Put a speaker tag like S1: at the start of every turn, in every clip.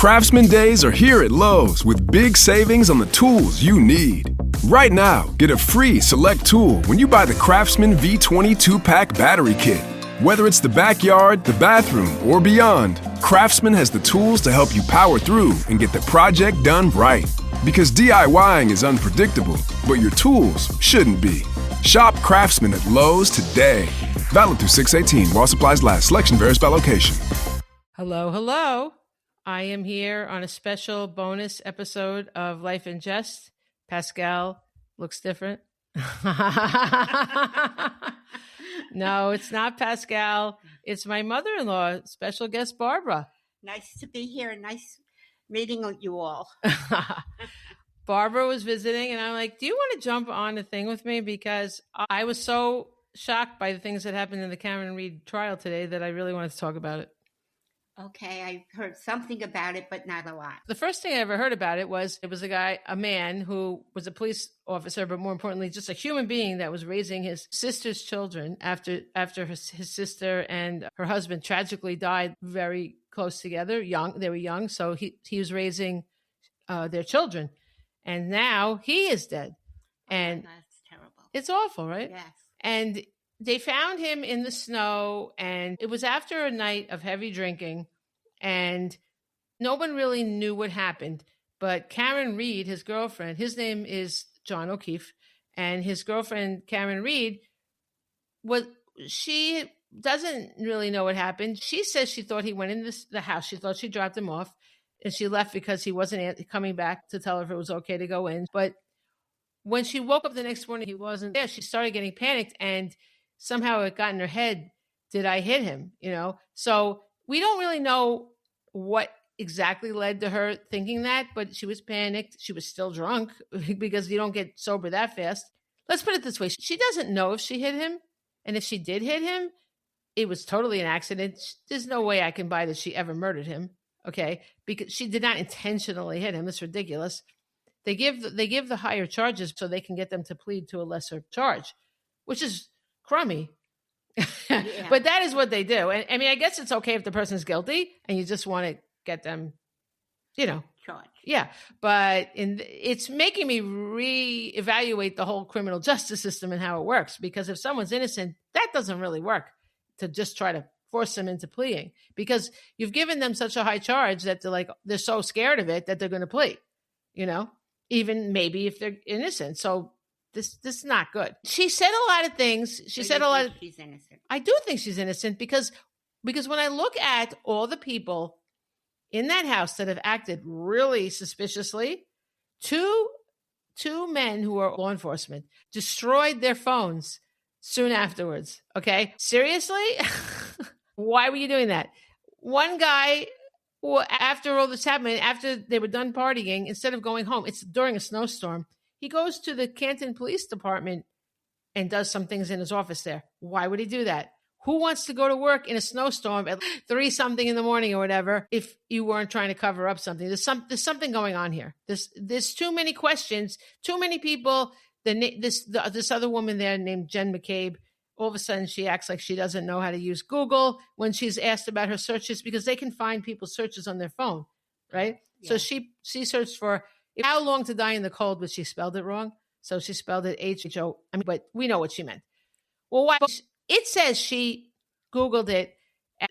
S1: Craftsman Days are here at Lowe's with big savings on the tools you need. Right now, get a free select tool when you buy the Craftsman V20 2-pack battery kit. Whether it's the backyard, the bathroom, or beyond, Craftsman has the tools to help you power through and get the project done right. Because DIYing is unpredictable, but your tools shouldn't be. Shop Craftsman at Lowe's today. Valid through 6/18 while supplies last. Selection varies by location.
S2: Hello, hello. I am here on a special bonus episode of Life in Jest. Pascal looks different. No, it's not Pascal. It's my mother-in-law, special guest Barbara.
S3: Nice to be here. Nice meeting you all.
S2: Barbara was visiting, and I'm like, do you want to jump on the thing with me? Because I was so shocked by the things that happened in the Cameron Reed trial today that I really wanted to talk about it.
S3: Okay, I heard something about it, but not a lot.
S2: The first thing I ever heard about it was a man who was a police officer, but more importantly, just a human being that was raising his sister's children after his sister and her husband tragically died very close together. They were young, so he was raising their children, and now he is dead, and
S3: that's terrible.
S2: It's awful, right?
S3: Yes.
S2: And they found him in the snow, and it was after a night of heavy drinking, and no one really knew what happened. But Karen Reed, his girlfriend, his name is John O'Keefe, and his girlfriend, Karen Reed, she doesn't really know what happened. She says she thought he went in the house. She thought she dropped him off, and she left because he wasn't coming back to tell her if it was okay to go in. But when she woke up the next morning, he wasn't there. She started getting panicked, and somehow it got in her head, did I hit him? So we don't really know what exactly led to her thinking that, but she was panicked. She was still drunk because you don't get sober that fast. Let's put it this way. She doesn't know if she hit him. And if she did hit him, it was totally an accident. There's no way I can buy that she ever murdered him. Okay. Because she did not intentionally hit him. It's ridiculous. They give the higher charges so they can get them to plead to a lesser charge, which is crummy. Yeah. But that is what they do. And I mean, I guess it's okay if the person's guilty and you just want to get them,
S3: charged.
S2: Yeah. But it's making me reevaluate the whole criminal justice system and how it works. Because if someone's innocent, that doesn't really work to just try to force them into pleading, because you've given them such a high charge that they're so scared of it that they're going to plead, even maybe if they're innocent. So this is not good. She said a lot of things.
S3: She's innocent.
S2: I do think she's innocent because when I look at all the people in that house that have acted really suspiciously, two men who are law enforcement destroyed their phones soon afterwards. Okay. Seriously? Why were you doing that? One guy, after all this happened, after they were done partying, instead of going home, it's during a snowstorm, he goes to the Canton Police Department and does some things in his office there. Why would he do that? Who wants to go to work in a snowstorm at 3-something in the morning or whatever if you weren't trying to cover up something? There's something going on here. There's too many questions, too many people. This other woman there named Jen McCabe, all of a sudden she acts like she doesn't know how to use Google when she's asked about her searches, because they can find people's searches on their phone, right? Yeah. So she searched for how long to die in the cold, but she spelled it wrong. So she spelled it HO. But we know what she meant. Well, why? It says she Googled it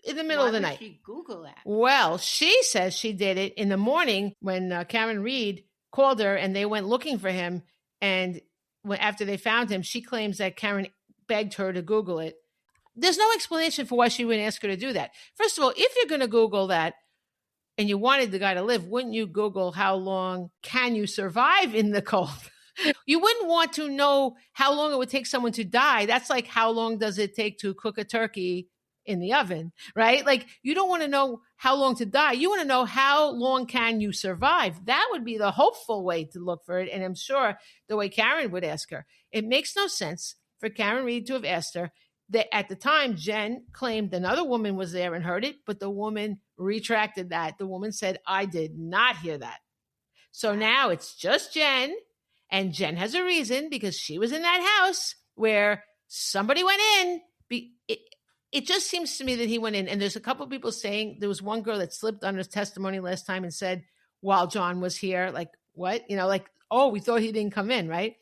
S2: in the middle of the night.
S3: Why would she Google that?
S2: Well, she says she did it in the morning when Karen Reed called her and they went looking for him. And after they found him, she claims that Karen begged her to Google it. There's no explanation for why she wouldn't ask her to do that. First of all, if you're going to Google that and you wanted the guy to live, wouldn't you Google how long can you survive in the cold? You wouldn't want to know how long it would take someone to die. That's like, how long does it take to cook a turkey in the oven, right? Like, you don't want to know how long to die. You want to know how long can you survive. That would be the hopeful way to look for it. And I'm sure the way Karen would ask her. It makes no sense for Karen Reed to have asked her. That at the time, Jen claimed another woman was there and heard it, but the woman retracted that. The woman said, I did not hear that. So now it's just Jen. And Jen has a reason, because she was in that house where somebody went in. it just seems to me that he went in, and there's a couple of people saying there was one girl that slipped on his testimony last time and said, while John was here, like, what? Like, oh, we thought he didn't come in, right?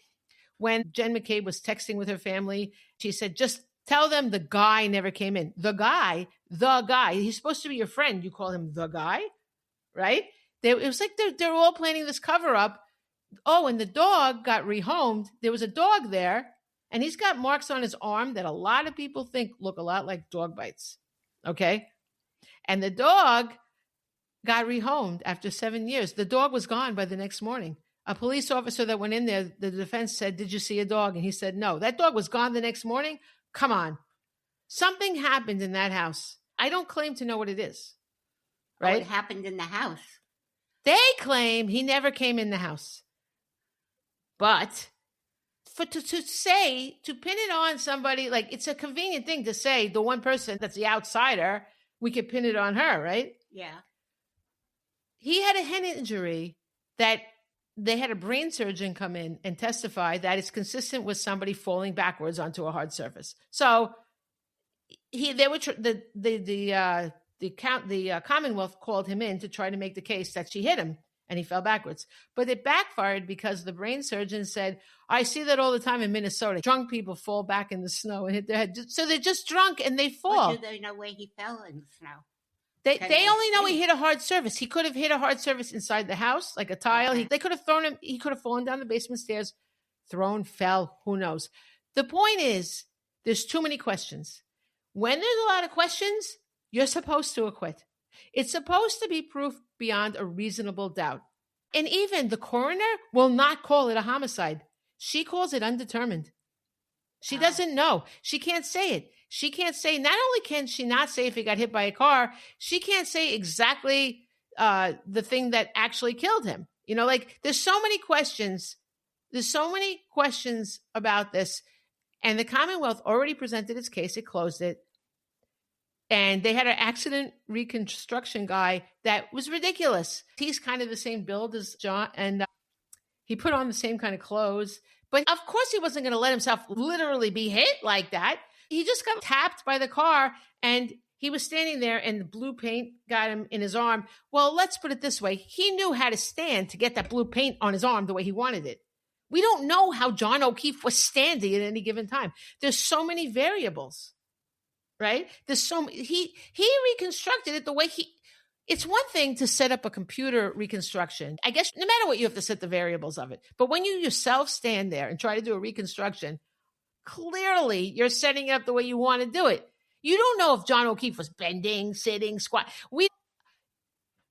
S2: When Jen McCabe was texting with her family, she said, just tell them the guy never came in. The guy. He's supposed to be your friend. You call him the guy, right? It was like they're all planning this cover up. Oh, and the dog got rehomed. There was a dog there, and he's got marks on his arm that a lot of people think look a lot like dog bites. Okay? And the dog got rehomed after 7 years. The dog was gone by the next morning. A police officer that went in there, the defense said, did you see a dog? And he said, no. That dog was gone the next morning? Come on. Something happened in that house. I don't claim to know what it is. Right?
S3: What happened in the house?
S2: They claim he never came in the house. But to pin it on somebody, like it's a convenient thing to say the one person that's the outsider, we could pin it on her, right?
S3: Yeah.
S2: He had a head injury that they had a brain surgeon come in and testify that it's consistent with somebody falling backwards onto a hard surface. So the Commonwealth called him in to try to make the case that she hit him and he fell backwards. But it backfired because the brain surgeon said, I see that all the time in Minnesota. Drunk people fall back in the snow and hit their head. So they're just drunk and they fall.
S3: But do they know where he fell in the snow?
S2: They only know he hit a hard surface. He could have hit a hard surface inside the house, like a tile.
S3: Okay.
S2: They could have thrown him. He could have fallen down the basement stairs, fell, who knows? The point is, there's too many questions. When there's a lot of questions, you're supposed to acquit. It's supposed to be proof beyond a reasonable doubt. And even the coroner will not call it a homicide. She calls it undetermined. She doesn't know. She can't say it. She can't say, not only can she not say if he got hit by a car, she can't say exactly the thing that actually killed him. Like there's so many questions. There's so many questions about this. And the Commonwealth already presented its case. It closed it. And they had an accident reconstruction guy that was ridiculous. He's kind of the same build as John, and he put on the same kind of clothes. But of course he wasn't going to let himself literally be hit like that. He just got tapped by the car, and he was standing there, and the blue paint got him in his arm. Well, let's put it this way. He knew how to stand to get that blue paint on his arm the way he wanted it. We don't know how John O'Keefe was standing at any given time. There's so many variables. Right? He reconstructed it the way it's one thing to set up a computer reconstruction. I guess no matter what, you have to set the variables of it. But when you yourself stand there and try to do a reconstruction, clearly you're setting it up the way you want to do it. You don't know if John O'Keefe was bending, sitting, squat.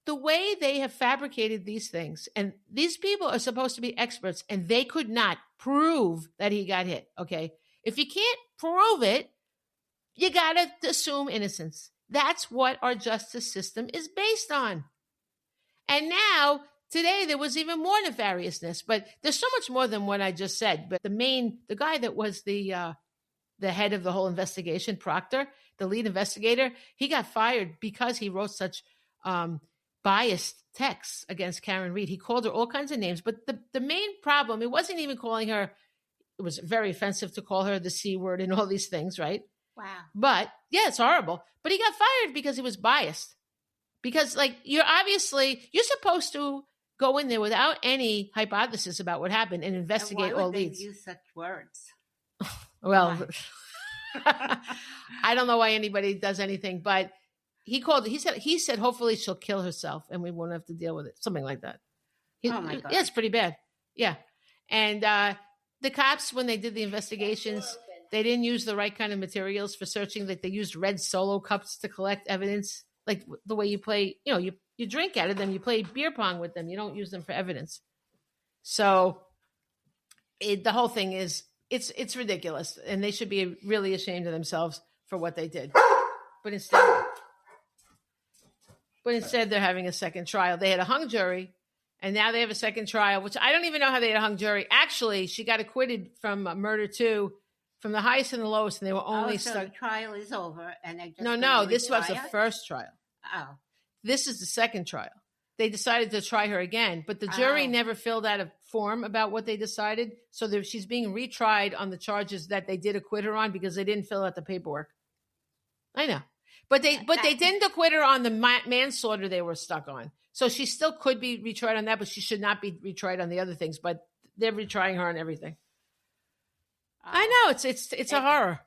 S2: The way they have fabricated these things, and these people are supposed to be experts, and they could not prove that he got hit. Okay. If you can't prove it, you got to assume innocence. That's what our justice system is based on. And now, today, there was even more nefariousness, but there's so much more than what I just said. But the guy that was the head of the whole investigation, Proctor, the lead investigator, he got fired because he wrote such biased texts against Karen Reed. He called her all kinds of names. But the main problem, it wasn't even calling her, it was very offensive to call her the C word and all these things, right?
S3: Wow.
S2: But yeah, it's horrible. But he got fired because he was biased. Because you're supposed to go in there without any hypothesis about what happened and investigate all leads.
S3: Why would they use such words?
S2: Well, I don't know why anybody does anything, but he said, hopefully she'll kill herself and we won't have to deal with it. Something like that.
S3: Oh my God.
S2: Yeah, it's pretty bad. Yeah. And the cops, when they did the investigations, they didn't use the right kind of materials for searching. Like they used red Solo cups to collect evidence, like the way you play, you drink out of them, you play beer pong with them. You don't use them for evidence. So the whole thing is, it's ridiculous. And they should be really ashamed of themselves for what they did. But instead they're having a second trial. They had a hung jury, and now they have a second trial, which I don't even know how they had a hung jury. Actually, she got acquitted from murder too. From the highest and the lowest, and they were only
S3: so the trial is over, and they just
S2: no. This was the first trial.
S3: Oh,
S2: this is the second trial. They decided to try her again, but the jury never filled out a form about what they decided. So she's being retried on the charges that they did acquit her on because they didn't fill out the paperwork. I know. But they didn't acquit her on the manslaughter they were stuck on. So she still could be retried on that, but she should not be retried on the other things. But they're retrying her on everything. I know it's a horror.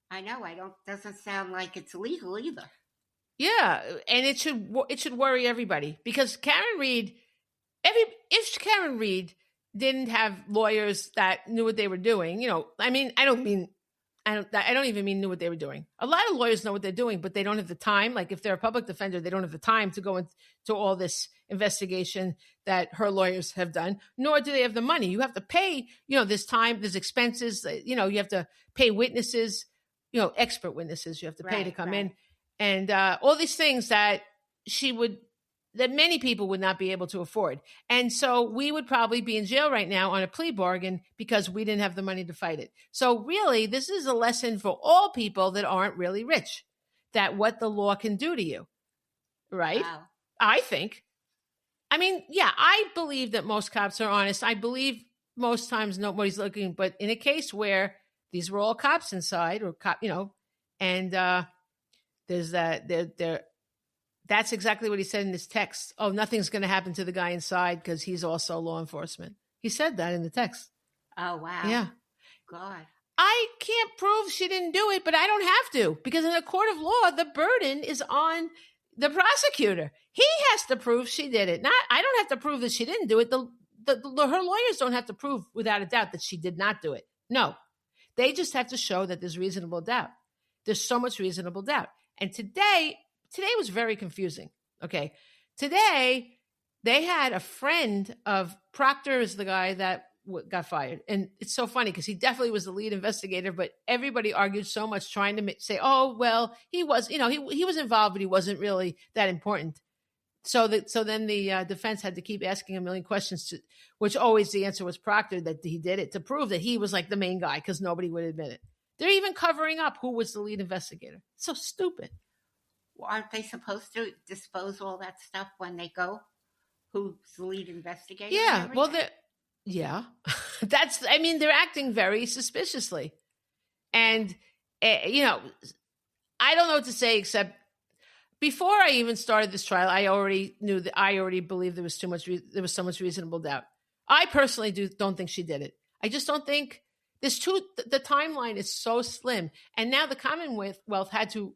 S3: I know. Doesn't sound like it's legal either.
S2: Yeah, and it should worry everybody because Karen Reed. If Karen Reed didn't have lawyers that knew what they were doing, I mean, I don't even mean knew what they were doing. A lot of lawyers know what they're doing, but they don't have the time. Like if they're a public defender, they don't have the time to go into all this investigation that her lawyers have done, nor do they have the money. You have to pay, there's time, there's expenses, you have to pay witnesses, expert witnesses you have to pay to come in. And all these things that that many people would not be able to afford. And so we would probably be in jail right now on a plea bargain because we didn't have the money to fight it. So really, this is a lesson for all people that aren't really rich, that what the law can do to you, right? Wow. I think. I mean, yeah, I believe that most cops are honest. I believe most times nobody's looking, but in a case where these were all cops inside or and there's that, that's exactly what he said in his text. Oh, nothing's going to happen to the guy inside because he's also law enforcement. He said that in the text.
S3: Oh, wow.
S2: Yeah.
S3: God.
S2: I can't prove she didn't do it, but I don't have to because in a court of law, the burden is on the prosecutor. He has to prove she did it. I don't have to prove that she didn't do it. Her lawyers don't have to prove without a doubt that she did not do it. No, they just have to show that there's reasonable doubt. There's so much reasonable doubt. And today was very confusing. Okay. Today, they had a friend of Proctor is the guy that got fired. And it's so funny because he definitely was the lead investigator, but everybody argued so much trying to say, oh, well, he was, he was involved, but he wasn't really that important. So then the defense had to keep asking a million questions, which always the answer was Proctor, that he did it to prove that he was like the main guy because nobody would admit it. They're even covering up who was the lead investigator. So stupid.
S3: Well, aren't they supposed to dispose all that stuff when they go? Who's the lead investigator?
S2: Yeah, well, they're acting very suspiciously. And, I don't know what to say except before I even started this trial, I already believed there was so much reasonable doubt. I personally don't think she did it. I just don't think the timeline is so slim. And now the Commonwealth had to,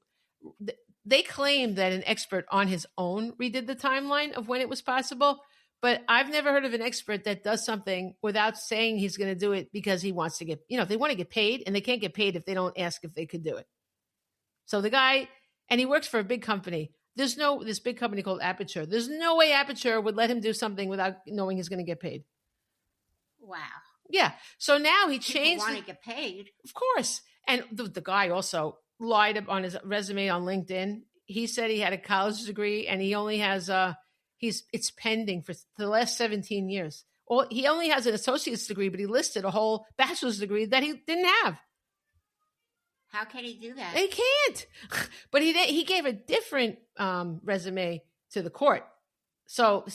S2: they claim that an expert on his own redid the timeline of when it was possible. But I've never heard of an expert that does something without saying he's going to do it because he wants to get, if they want to get paid, and they can't get paid if they don't ask if they could do it. So the guy, and he works for a big company. This big company called Aperture. There's no way Aperture would let him do something without knowing he's going to get paid.
S3: Wow.
S2: Yeah. So now he changed.
S3: Want to get paid.
S2: Of course. And the guy also lied on his resume on LinkedIn. He said he had a college degree and he only has it's pending for the last 17 years. Or he only has an associate's degree, but he listed a whole bachelor's degree that he didn't have.
S3: How can he do that?
S2: He can't. But he gave a different resume to the court. So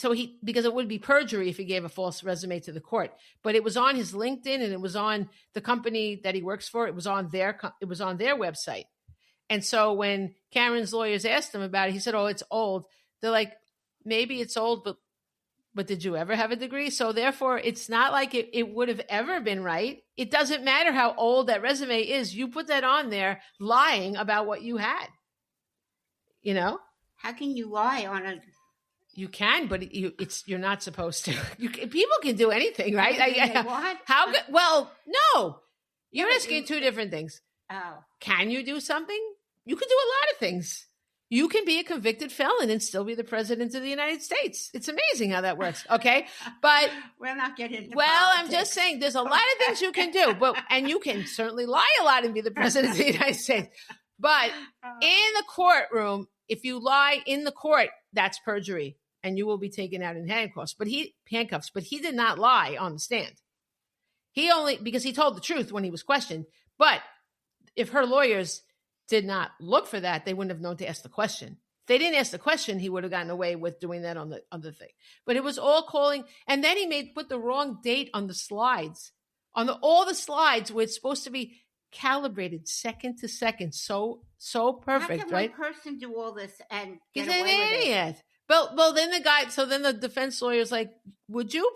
S2: because it would be perjury if he gave a false resume to the court. But it was on his LinkedIn and it was on the company that he works for. It was on their website. And so when Karen's lawyers asked him about it, he said, "Oh, it's old." They're like, "Maybe it's old, but did you ever have a degree?" So therefore, it's not like it would have ever been right. It doesn't matter how old that resume is. You put that on there lying about what you had.
S3: How can you lie on a...
S2: You can, but you're not supposed to. People can do anything, right?
S3: What?
S2: How? Well, no. You're asking two different things.
S3: Oh.
S2: Can you do something? You can do a lot of things. You can be a convicted felon and still be the president of the United States. It's amazing how that works. Okay. But
S3: we're not getting into
S2: politics.
S3: I'm
S2: just saying there's a lot of things you can do, and you can certainly lie a lot and be the president of the United States. But in the courtroom, if you lie in the court, that's perjury and you will be taken out in handcuffs. But he did not lie on the stand. Because he told the truth when he was questioned. But if her lawyers did not look for that, they wouldn't have known to ask the question. If they didn't ask the question, he would have gotten away with doing that on the other thing. But it was all calling, and then he put the wrong date on the slides. All the slides where it's supposed to be calibrated second to second, so perfect,
S3: How can
S2: right?
S3: one person do all this and
S2: He's
S3: get
S2: an
S3: away with it?
S2: idiot. Well, then the defense lawyer's like, would you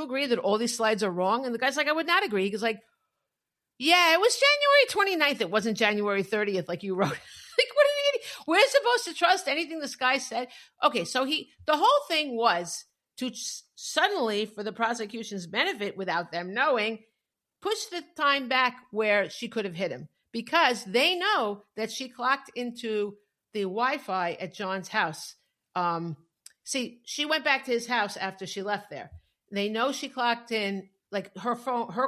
S2: agree that all these slides are wrong? And the guy's like, I would not agree. He's like, yeah, it was January 29th. It wasn't January 30th, like you wrote. Like, what an idiot. We're supposed to trust anything this guy said. Okay, so the whole thing was to suddenly, for the prosecution's benefit, without them knowing, push the time back where she could have hit him, because they know that she clocked into the Wi-Fi at John's house. See, she went back to his house after she left there. They know she clocked in, like her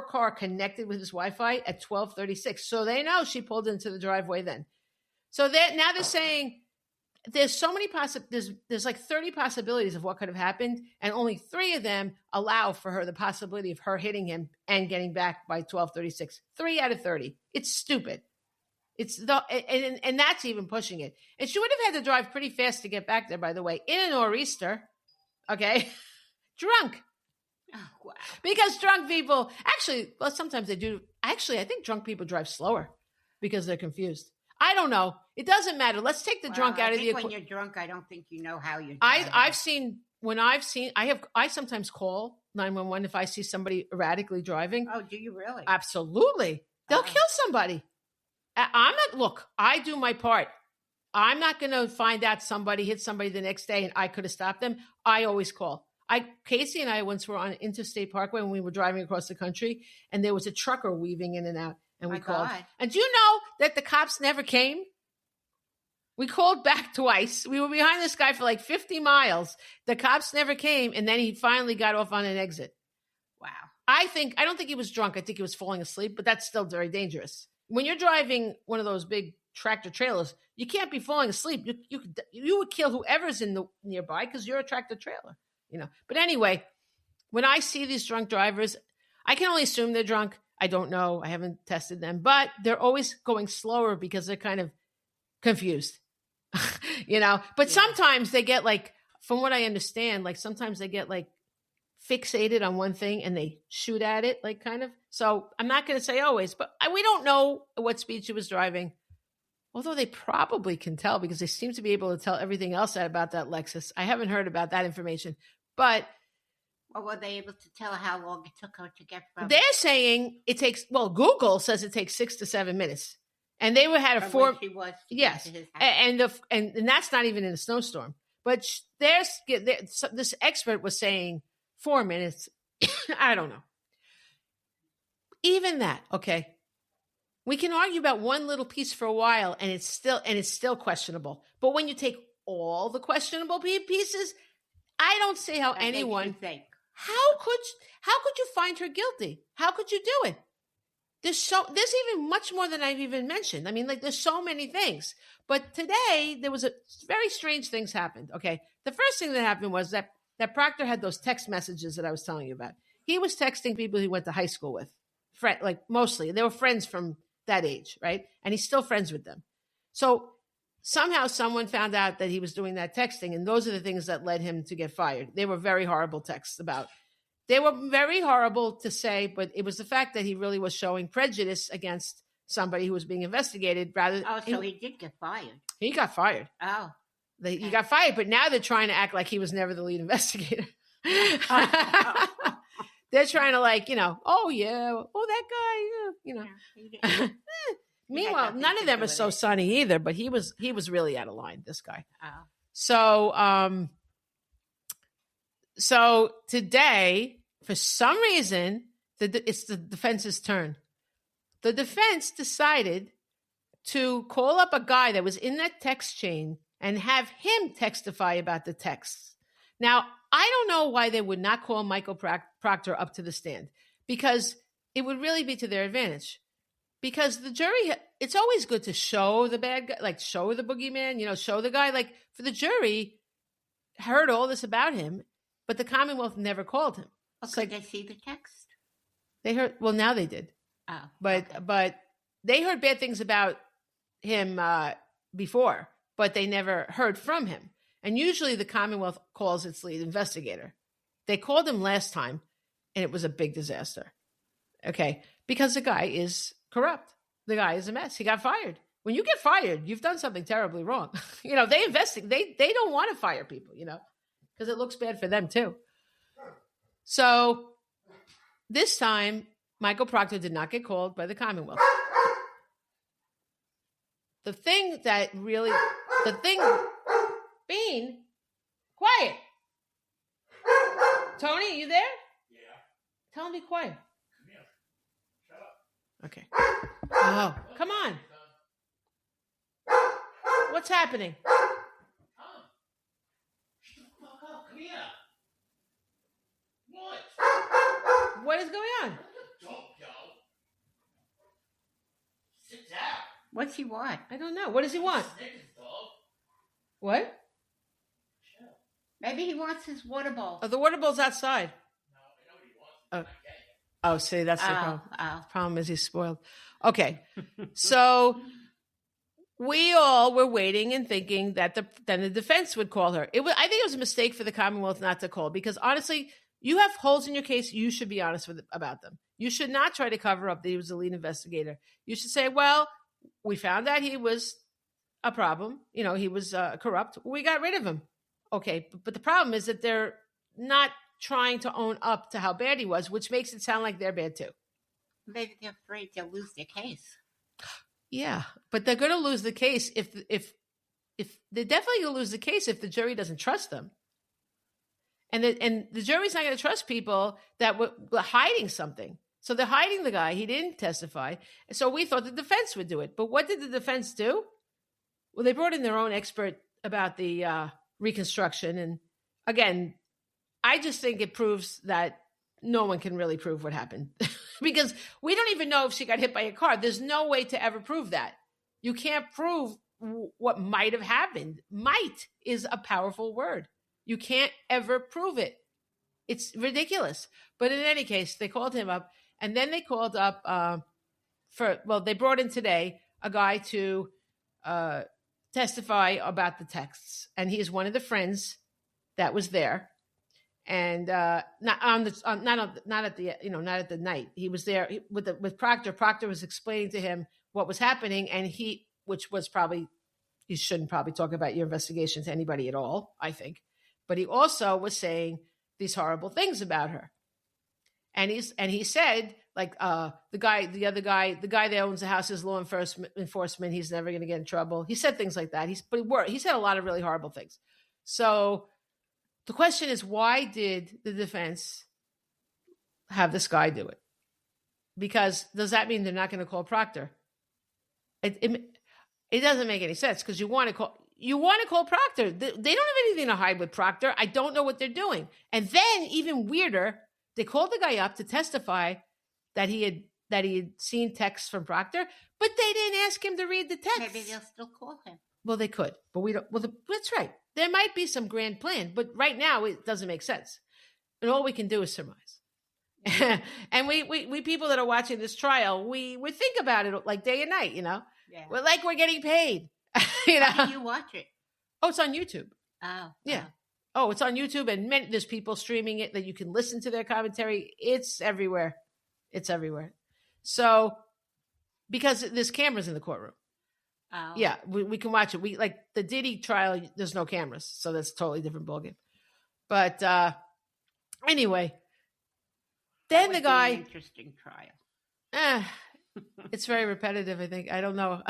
S2: car connected with his Wi-Fi at 12:36. So they know she pulled into the driveway then. So now they're saying there's so many there's like 30 possibilities of what could have happened, and only 3 of them allow for the possibility of her hitting him and getting back by 12:36. 3 out of 30. It's stupid. It's and that's even pushing it. And she would have had to drive pretty fast to get back there, by the way, in a nor'easter. Okay. Drunk.
S3: Oh, wow.
S2: Because drunk people, actually, well, sometimes they do. Actually, I think drunk people drive slower because they're confused. I don't know. It doesn't matter. Let's take the drunk out of the equation.
S3: When you're drunk, I don't think you know how you're driving.
S2: I sometimes call 911 if I see somebody erratically driving.
S3: Oh, do you really?
S2: Absolutely. They'll kill somebody. I do my part. I'm not going to find out somebody hit somebody the next day and I could have stopped them. I always call. Casey and I once were on Interstate Parkway when we were driving across the country, and there was a trucker weaving in and out, and we called. God. And do you know that the cops never came? We called back twice. We were behind this guy for like 50 miles. The cops never came, and then he finally got off on an exit.
S3: Wow.
S2: I don't think he was drunk. I think he was falling asleep, but that's still very dangerous. When you're driving one of those big tractor trailers, you can't be falling asleep. You would kill whoever's in the nearby because you're a tractor trailer. But anyway, when I see these drunk drivers, I can only assume they're drunk. I don't know. I haven't tested them, but they're always going slower because they're kind of confused, but sometimes they get like, from what I understand, like sometimes they get like fixated on one thing and they shoot at it, like kind of. So I'm not going to say always, but we don't know what speed she was driving. Although they probably can tell because they seem to be able to tell everything else about that Lexus. I haven't heard about that information. But
S3: or were they able to tell how long it took her to get from?
S2: They're saying it takes. Well, Google says it takes 6 to 7 minutes, and they had a
S3: where she was.
S2: Yes, and that's not even in a snowstorm. But this expert was saying 4 minutes. I don't know. Even that, okay. We can argue about one little piece for a while, and it's still questionable. But when you take all the questionable pieces, I don't see how anyone
S3: think.
S2: How could you find her guilty? How could you do it? There's even much more than I've even mentioned. I mean, like there's so many things. But today there was very strange things happened. Okay, the first thing that happened was that Proctor had those text messages that I was telling you about. He was texting people he went to high school with, like mostly they were friends from that age, right? And he's still friends with them. So somehow someone found out that he was doing that texting, and those are the things that led him to get fired. They were very horrible texts they were very horrible to say, but it was the fact that he really was showing prejudice against somebody who was being investigated
S3: so he did get fired.
S2: He got fired.
S3: Oh.
S2: Okay. He got fired, but now they're trying to act like he was never the lead investigator. They're trying to that guy, Meanwhile, none of them are so sunny either, but he was really out of line, this guy. Oh. So today, for some reason, it's the defense's turn. The defense decided to call up a guy that was in that text chain and have him testify about the texts. Now, I don't know why they would not call Michael Proctor up to the stand, because it would really be to their advantage. Because the jury, it's always good to show the bad guy, like show the boogeyman, show the guy. Like for the jury, heard all this about him, but the Commonwealth never called him.
S3: Could they see the text?
S2: They heard. Well, now they did.
S3: Oh,
S2: but they heard bad things about him before, but they never heard from him. And usually the Commonwealth calls its lead investigator. They called him last time, and it was a big disaster. Okay, because the guy is corrupt. the guy is a mess. He got fired. When you get fired, you've done something terribly wrong. They investigate. They don't want to fire people, because it looks bad for them too. So this time, Michael Proctor did not get called by the Commonwealth. Bean, quiet. Tony, are you there?
S4: Yeah.
S2: Tell him to be quiet.
S4: Come here. Shut up.
S2: Okay. Oh, come on. What's happening?
S4: Come. Shut the fuck up. Come here. What?
S2: What is going on?
S4: Don't go. Sit down.
S3: What's he want?
S2: I don't know. What does he want?
S4: Snickers, dog.
S2: What?
S4: Chill.
S3: Maybe he wants his water bowl.
S2: Oh, the water bowl's outside.
S4: No, I know what he wants.
S2: Oh.
S4: I'm not getting it.
S2: Oh, see, that's the problem.
S3: Oh.
S2: Problem is he's spoiled. Okay. So we all were waiting and thinking that then the defense would call her. I think it was a mistake for the Commonwealth not to call, because honestly, you have holes in your case. You should be honest about them. You should not try to cover up that he was a lead investigator. You should say, well, we found out he was a problem. He was corrupt. We got rid of him. Okay. But the problem is that they're not trying to own up to how bad he was, which makes it sound like they're bad too.
S3: Maybe they're afraid they'll lose their case.
S2: Yeah, but they're going to lose the case if they're definitely going to lose the case if the jury doesn't trust them. And the jury's not going to trust people that were hiding something. So they're hiding the guy. He didn't testify. So we thought the defense would do it. But what did the defense do? Well, they brought in their own expert about the reconstruction. And again, I just think it proves that no one can really prove what happened because we don't even know if she got hit by a car. There's no way to ever prove that. You can't prove what might have happened. Might is a powerful word. You can't ever prove it. It's ridiculous. But in any case, they called him up, and then they called up they brought in today a guy to testify about the texts. And he is one of the friends that was there. And not at the night. He was there with Proctor. Proctor was explaining to him what was happening, and you shouldn't probably talk about your investigation to anybody at all, I think. But he also was saying these horrible things about her, and he said, like, the guy that owns the house is law enforcement. He's never going to get in trouble. He said things like that. He said a lot of really horrible things. So the question is, why did the defense have this guy do it? Because does that mean they're not going to call Proctor? It doesn't make any sense, because you want to call Proctor. They don't have anything to hide with Proctor. I don't know what they're doing. And then, even weirder, they called the guy up to testify that he had seen texts from Proctor, but they didn't ask him to read the text.
S3: Maybe they'll still call him.
S2: Well, they could, but we don't. Well, that's right. There might be some grand plan, but right now it doesn't make sense. And all we can do is surmise. And we people that are watching this trial, we think about it like day and night, Yeah. We're like we're getting paid.
S3: How do you watch it?
S2: Oh, it's on YouTube.
S3: Oh.
S2: Yeah. Oh, it's on YouTube, and there's people streaming it that you can listen to their commentary. It's everywhere. It's everywhere. So, because there's cameras in the courtroom.
S3: Oh.
S2: Yeah, we can watch it. We like the Diddy trial. There's no cameras, so that's a totally different ballgame. But anyway, then the guy.
S3: An interesting trial.
S2: It's very repetitive. I think. I don't know,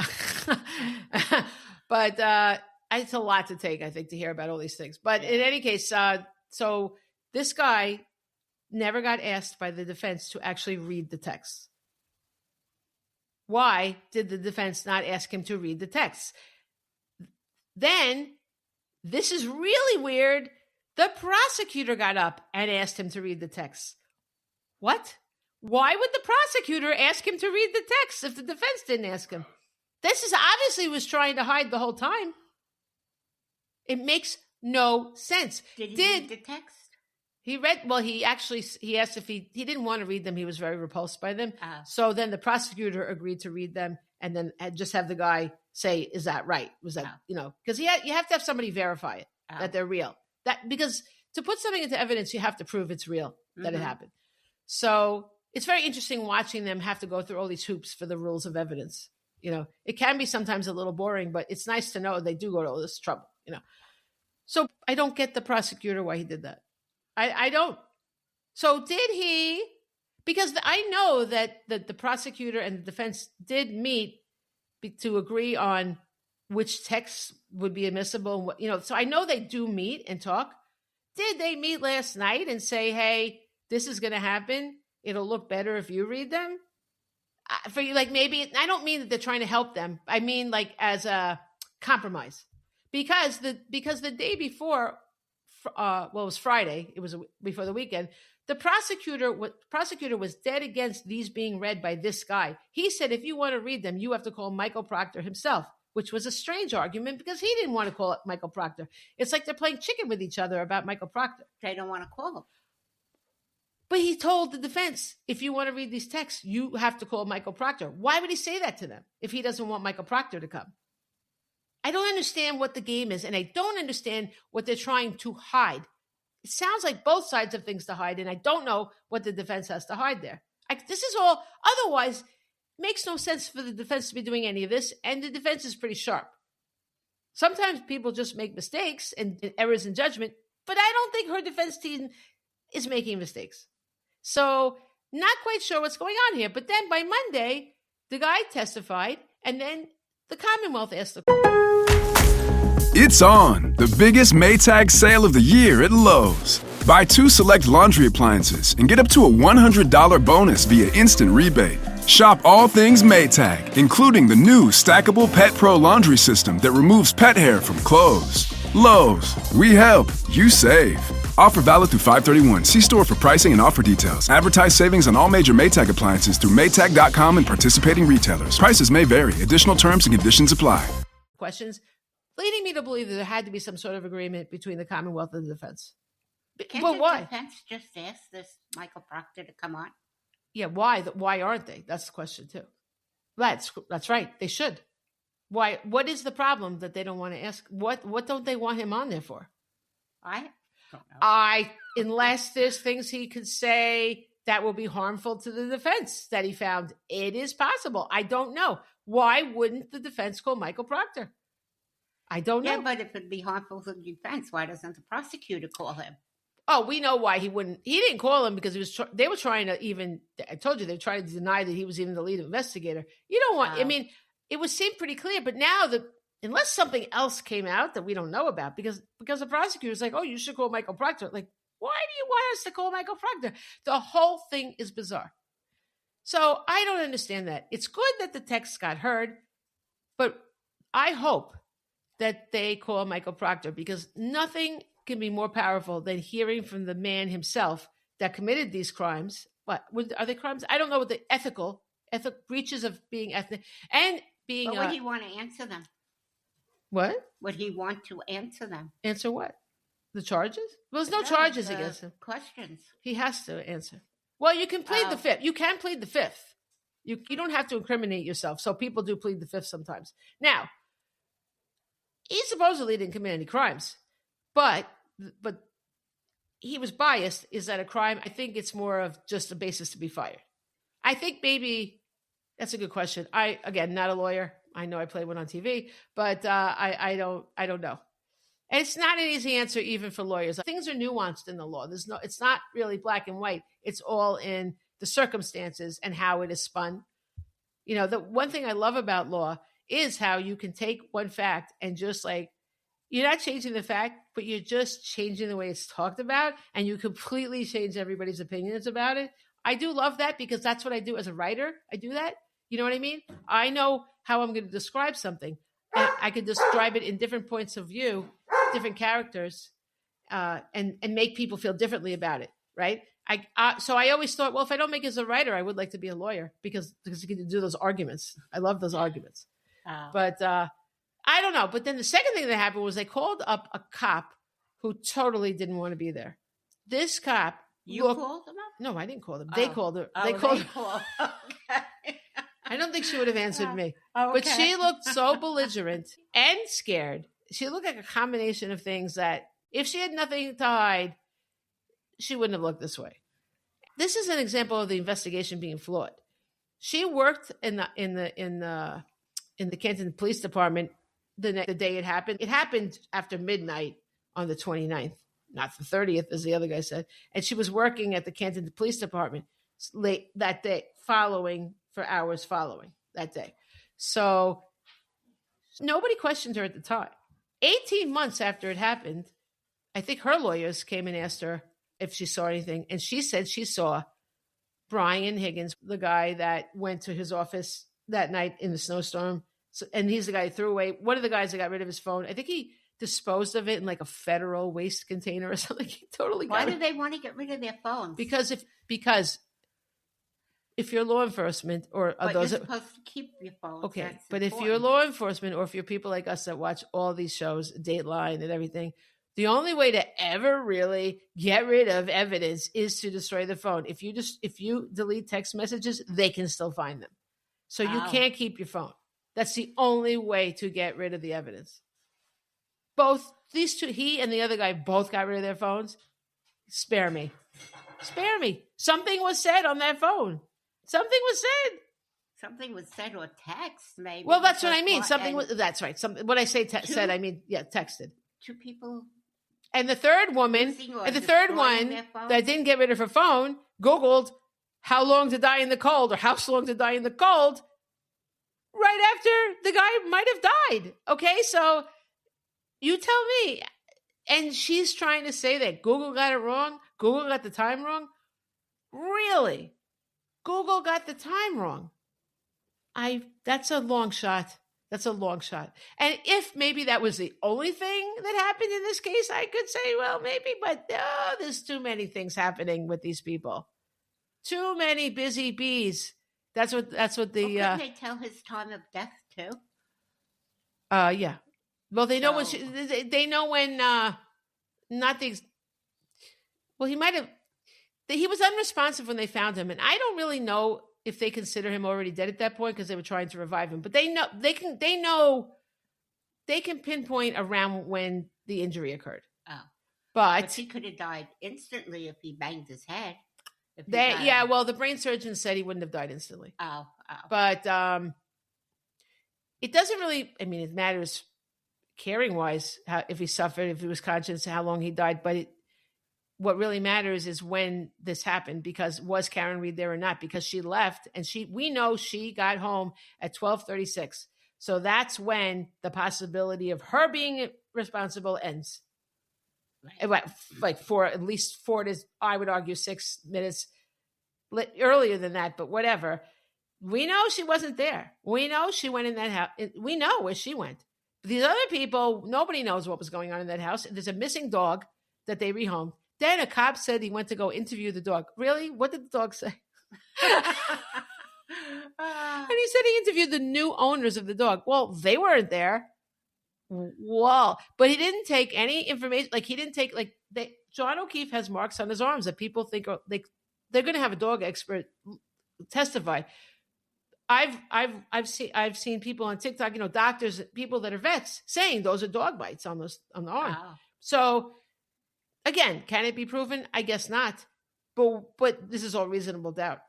S2: but it's a lot to take. I think to hear about all these things. But in any case, so this guy never got asked by the defense to actually read the text. Why did the defense not ask him to read the text? Then, this is really weird. The prosecutor got up and asked him to read the text. What? Why would the prosecutor ask him to read the text if the defense didn't ask him? This is obviously was trying to hide the whole time. It makes no sense.
S3: Did he read the text?
S2: He read, well, he asked if he didn't want to read them. He was very repulsed by them.
S3: Oh.
S2: So then the prosecutor agreed to read them and then just have the guy say, is that right? Was that, because you have to have somebody verify it, that they're real. Because to put something into evidence, you have to prove it's real, that it happened. So it's very interesting watching them have to go through all these hoops for the rules of evidence. It can be sometimes a little boring, but it's nice to know they do go to all this trouble, So I don't get the prosecutor why he did that. I don't. So did he, because I know that the prosecutor and the defense did meet to agree on which texts would be admissible. And what, so I know they do meet and talk. Did they meet last night and say, hey, this is going to happen? It'll look better if you read them? For you, like maybe, I don't mean that they're trying to help them. I mean like as a compromise. Because the day before, it was Friday. It was before the weekend. The prosecutor was dead against these being read by this guy. He said, if you want to read them, you have to call Michael Proctor himself, which was a strange argument because he didn't want to call it Michael Proctor. It's like they're playing chicken with each other about Michael Proctor.
S3: They don't want to call him.
S2: But he told the defense, if you want to read these texts, you have to call Michael Proctor. Why would he say that to them if he doesn't want Michael Proctor to come? I don't understand what the game is, and I don't understand what they're trying to hide. It sounds like both sides have things to hide, and I don't know what the defense has to hide there. This is all, otherwise, makes no sense for the defense to be doing any of this, and the defense is pretty sharp. Sometimes people just make mistakes and errors in judgment, but I don't think her defense team is making mistakes. So, not quite sure what's going on here. But then by Monday, the guy testified, and then the Commonwealth asked the
S1: It's on, the biggest Maytag sale of the year at Lowe's. Buy 2 select laundry appliances and get up to a $100 bonus via instant rebate. Shop all things Maytag, including the new stackable Pet Pro laundry system that removes pet hair from clothes. Lowe's, we help, you save. Offer valid through 5/31. See store for pricing and offer details. Advertise savings on all major Maytag appliances through Maytag.com and participating retailers. Prices may vary. Additional terms and conditions apply.
S2: questions, leading me to believe that there had to be some sort of agreement between the Commonwealth and the defense.
S3: Can't
S2: But
S3: the
S2: why?
S3: defense just ask this Michael Proctor to come on?
S2: Yeah, why? Why aren't they? That's the question too. That's right. They should. Why? What is the problem that they don't want to ask? What don't they want him on there for?
S3: I don't know.
S2: Unless there's things he could say that will be harmful to the defense that he found. It is possible. I don't know. Why wouldn't the defense call Michael Proctor? I don't know.
S3: Yeah, but if it'd be harmful to the defense, why doesn't the prosecutor call him?
S2: Oh, we know why he wouldn't. He didn't call him because they were trying to even, I told you, they tried to deny that he was even the lead investigator. You don't want, I mean, it would seem pretty clear, but now unless something else came out that we don't know about, because the prosecutor's like, oh, you should call Michael Proctor. Like, why do you want us to call Michael Proctor? The whole thing is bizarre. So I don't understand that. It's good that the text got heard, but I hope that they call Michael Proctor because nothing can be more powerful than hearing from the man himself that committed these crimes. What are they crimes? I don't know what the ethical breaches of being ethnic and being.
S3: But would he want to answer them?
S2: What?
S3: Would he want to answer them?
S2: Answer what? The charges? Well, there's no charges against him.
S3: Questions.
S2: He has to answer. Well, you can plead the fifth. You can plead the fifth. You don't have to incriminate yourself. So people do plead the fifth sometimes. Now, he supposedly didn't commit any crimes, but he was biased. Is that a crime? I think it's more of just a basis to be fired. I think maybe that's a good question. Again, not a lawyer. I know I played one on TV, but I don't know. And it's not an easy answer even for lawyers. Things are nuanced in the law. It's not really black and white. It's all in the circumstances and how it is spun. You know, the one thing I love about law is how you can take one fact and just like, you're not changing the fact, but you're just changing the way it's talked about, and you completely change everybody's opinions about it. I do love that because that's what I do as a writer. I do that. You know what I mean? I know how I'm going to describe something. And I could describe it in different points of view, different characters, and make people feel differently about it, right? So I always thought, well, if I don't make it as a writer, I would like to be a lawyer because you can do those arguments. I love those arguments. But I don't know. But then the second thing that happened was they called up a cop who totally didn't want to be there. This cop.
S3: You called them up?
S2: No, I didn't call them. They called her. They called her.
S3: Okay.
S2: I don't think she would have answered me.
S3: Okay.
S2: But she looked so belligerent and scared. She looked like a combination of things that if she had nothing to hide, she wouldn't have looked this way. this is an example of the investigation being flawed. She worked in the Canton Police Department the day it happened. It happened after midnight on the 29th, not the 30th, as the other guy said. And she was working at the Canton Police Department late that day, for hours following that day. So nobody questioned her at the time. 18 months after it happened, I think her lawyers came and asked her if she saw anything. And she said she saw Brian Higgins, the guy that went to his office that night in the snowstorm. So, and he's the guy who threw away, one of the guys that got rid of his phone. I think he disposed of it in like a federal waste container or something. He totally got
S3: Why
S2: it.
S3: do they want to get rid of their phones?
S2: Because if you're law enforcement or
S3: but
S2: those
S3: you're supposed to keep your phone.
S2: okay, but if you're law enforcement or if you're people like us that watch all these shows, Dateline and everything, the only way to ever really get rid of evidence is to destroy the phone. If you delete text messages, they can still find them. So you can't keep your phone. That's the only way to get rid of the evidence. Both these two, he and the other guy, both got rid of their phones. Spare me. Something was said on that phone. Something was said.
S3: Something was said or text, maybe.
S2: Well, that's what I mean. That's right. When I say said, I mean, texted.
S3: Two people.
S2: And the third woman, and the third one that didn't get rid of her phone, Googled how long to die in the cold or how long to die in the cold right after the guy might have died. Okay, so you tell me. And she's trying to say that Google got it wrong. Google got the time wrong. Really? Google got the time wrong. That's a long shot. That's a long shot. And if maybe that was the only thing that happened in this case, I could say, well, maybe, but there's too many things happening with these people. Too many busy bees. That's what the
S3: Couldn't they tell his time of death too?
S2: Yeah. Well, they know they know when not the well, he might have he was unresponsive when they found him, and I don't really know if they consider him already dead at that point because they were trying to revive him. But they can pinpoint around when the injury occurred.
S3: Oh.
S2: But
S3: he could have died instantly if he banged his head.
S2: Well, the brain surgeon said he wouldn't have died instantly.
S3: Oh.
S2: But it doesn't really, I mean, it matters caring wise, if he suffered, if he was conscious, how long he died. But what really matters is when this happened, because was Karen Reed there or not? Because she left, and we know she got home at 12:36. So that's when the possibility of her being responsible ends. Right. Like for at least 4 to, I would argue, 6 minutes earlier than that, but whatever. We know she wasn't there. We know she went in that house. We know where she went. These other people, nobody knows what was going on in that house. There's a missing dog that they rehomed. Then a cop said he went to go interview the dog. Really? What did the dog say? And he said he interviewed the new owners of the dog. Well, they weren't there. Well, but he didn't take any information. Like he didn't take John O'Keefe has marks on his arms that people think they're going to have a dog expert testify. I've seen people on TikTok, doctors, people that are vets saying those are dog bites on the arm. Wow. So again, can it be proven? I guess not. But this is all reasonable doubt.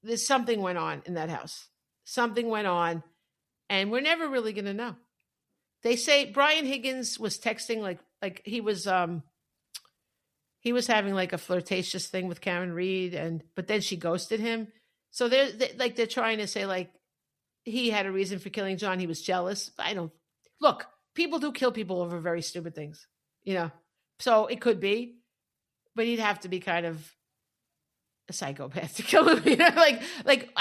S2: There's something went on in that house. Something went on, and we're never really going to know. They say Brian Higgins was texting like he was having like a flirtatious thing with Karen Reed, but then she ghosted him. So they're trying to say like he had a reason for killing John. He was jealous. Look, people do kill people over very stupid things, So it could be, but he'd have to be kind of a psychopath to kill him. I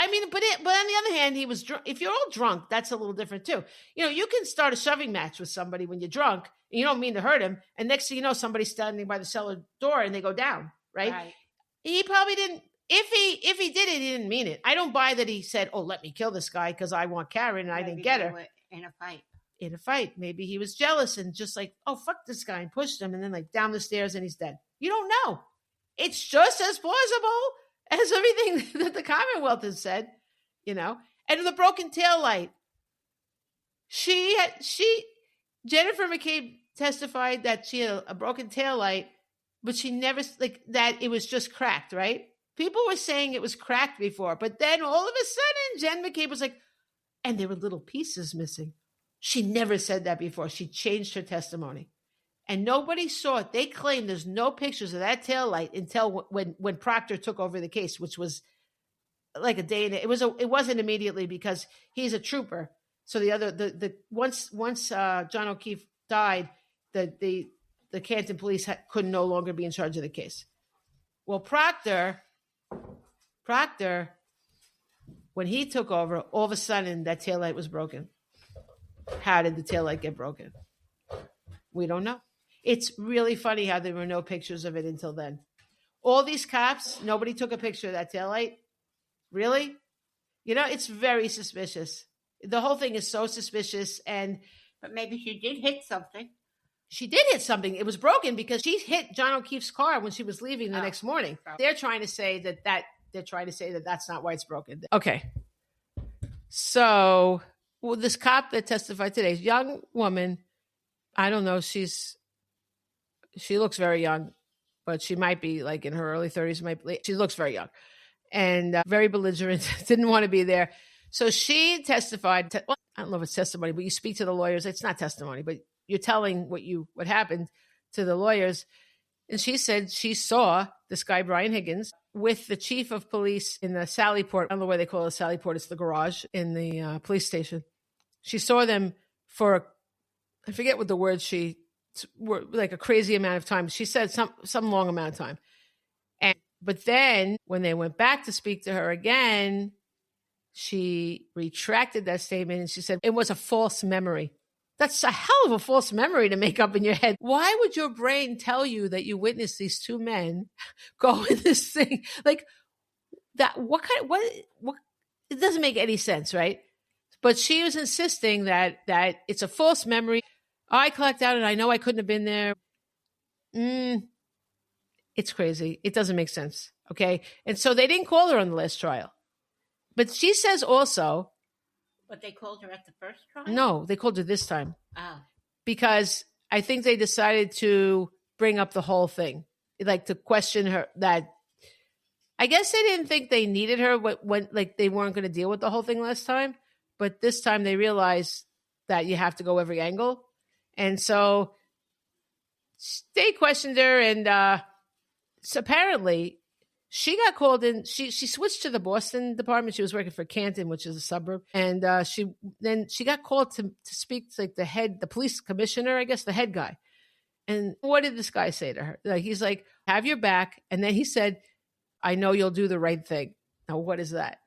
S2: mean, but on the other hand, he was drunk. If you're all drunk, that's a little different too. You can start a shoving match with somebody when you're drunk and you don't mean to hurt him. And next thing you know, somebody's standing by the cellar door and they go down, right? He probably didn't. If he did it, he didn't mean it. I don't buy that he said, "Oh, let me kill this guy because I want Karen and I didn't get her."
S3: In a fight. Maybe
S2: he was jealous and just like, "Oh, fuck this guy," and pushed him and then like down the stairs and he's dead. You don't know. It's just as plausible as everything that the Commonwealth has said, And the broken tail light. Jennifer McCabe testified that she had a broken tail light, but she never that it was just cracked, right? People were saying it was cracked before, but then all of a sudden, Jen McCabe was like, and there were little pieces missing. She never said that before. She changed her testimony. And nobody saw it. They claim there's no pictures of that taillight until when Proctor took over the case, which was like a day. It wasn't immediately because he's a trooper. So once John O'Keefe died, the Canton police could no longer be in charge of the case. Well, Proctor, when he took over, all of a sudden that taillight was broken. How did the taillight get broken? We don't know. It's really funny how there were no pictures of it until then. All these cops, nobody took a picture of that taillight. Really? It's very suspicious. The whole thing is so suspicious.
S3: But maybe she did hit something.
S2: She did hit something. It was broken because she hit John O'Keefe's car when she was leaving the next morning. They're trying to say that that's not why it's broken. Okay. So, this cop that testified today, young woman, I don't know, she looks very young, but she might be like in her early 30s. She looks very young and very belligerent, didn't want to be there. So she testified. I don't know if it's testimony, but you speak to the lawyers. It's not testimony, but you're telling what happened to the lawyers. And she said she saw this guy, Brian Higgins, with the chief of police in the Sallyport. I don't know why they call it a Sallyport. It's the garage in the police station. She saw them for, I forget what the word were like a crazy amount of time. She said some long amount of time. But then when they went back to speak to her again, she retracted that statement and she said it was a false memory. That's a hell of a false memory to make up in your head. Why would your brain tell you that you witnessed these two men go in this thing? Like that, what it doesn't make any sense, right? But she was insisting that it's a false memory. I clocked out and I know I couldn't have been there. It's crazy. It doesn't make sense. Okay. And so they didn't call her on the last trial. But she says also.
S3: But they called her at the first trial?
S2: No, they called her this time.
S3: Oh.
S2: Because I think they decided to bring up the whole thing. Like to question her that. I guess they didn't think they needed her when like they weren't going to deal with the whole thing last time. But this time they realized that you have to go every angle. And so they questioned her. And so apparently she got called in. She switched to the Boston department. She was working for Canton, which is a suburb. And she got called to speak to like the police commissioner, I guess, the head guy. And what did this guy say to her? Like, he's like, have your back. And then he said, I know you'll do the right thing. Now, what is that?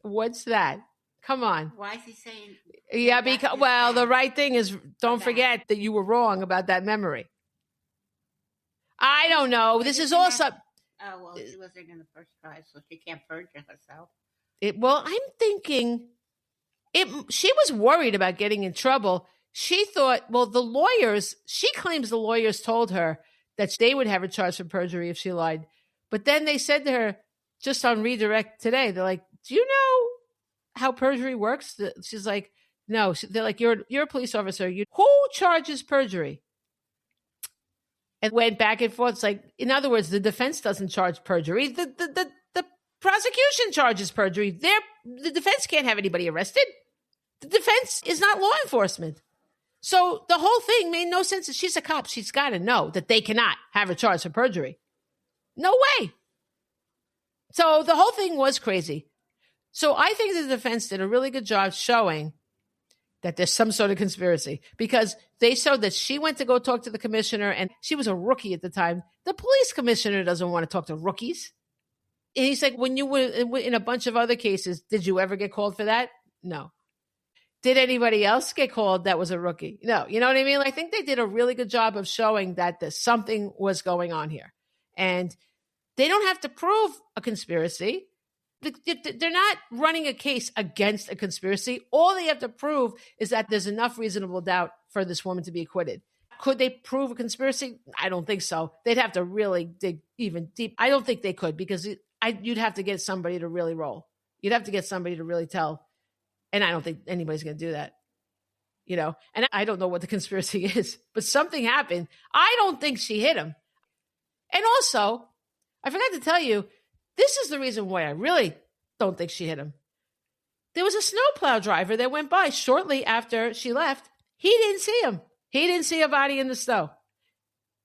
S2: What's that? Come on.
S3: Why is he saying?
S2: Yeah, because, the right thing is don't forget that you were wrong about that memory. I don't know. This is also.
S3: Oh, well, she wasn't in the first trial, so she can't perjure herself.
S2: I'm thinking she was worried about getting in trouble. She thought, she claims the lawyers told her that they would have her charged for perjury if she lied. But then they said to her, just on redirect today, they're like, do you know how perjury works? She's like, no. They're like, you're a police officer. Who charges perjury? And went back and forth. It's like, in other words, the defense doesn't charge perjury. The prosecution charges perjury. The defense can't have anybody arrested. The defense is not law enforcement. So the whole thing made no sense. She's a cop. She's got to know that they cannot have her charged for perjury. No way. So the whole thing was crazy. So I think the defense did a really good job showing that there's some sort of conspiracy because they showed that she went to go talk to the commissioner and she was a rookie at the time. The police commissioner doesn't want to talk to rookies. And he's like, when you were in a bunch of other cases, did you ever get called for that? No. Did anybody else get called that was a rookie? No. You know what I mean? I think they did a really good job of showing that something was going on here. And they don't have to prove a conspiracy. They're not running a case against a conspiracy. All they have to prove is that there's enough reasonable doubt for this woman to be acquitted. Could they prove a conspiracy? I don't think so. They'd have to really dig even deep. I don't think they could because you'd have to get somebody to really roll. You'd have to get somebody to really tell. And I don't think anybody's going to do that. And I don't know what the conspiracy is, but something happened. I don't think she hit him. And also, I forgot to tell you, This is the reason why I really don't think she hit him. There was a snowplow driver that went by shortly after she left. He didn't see him. He didn't see a body in the snow.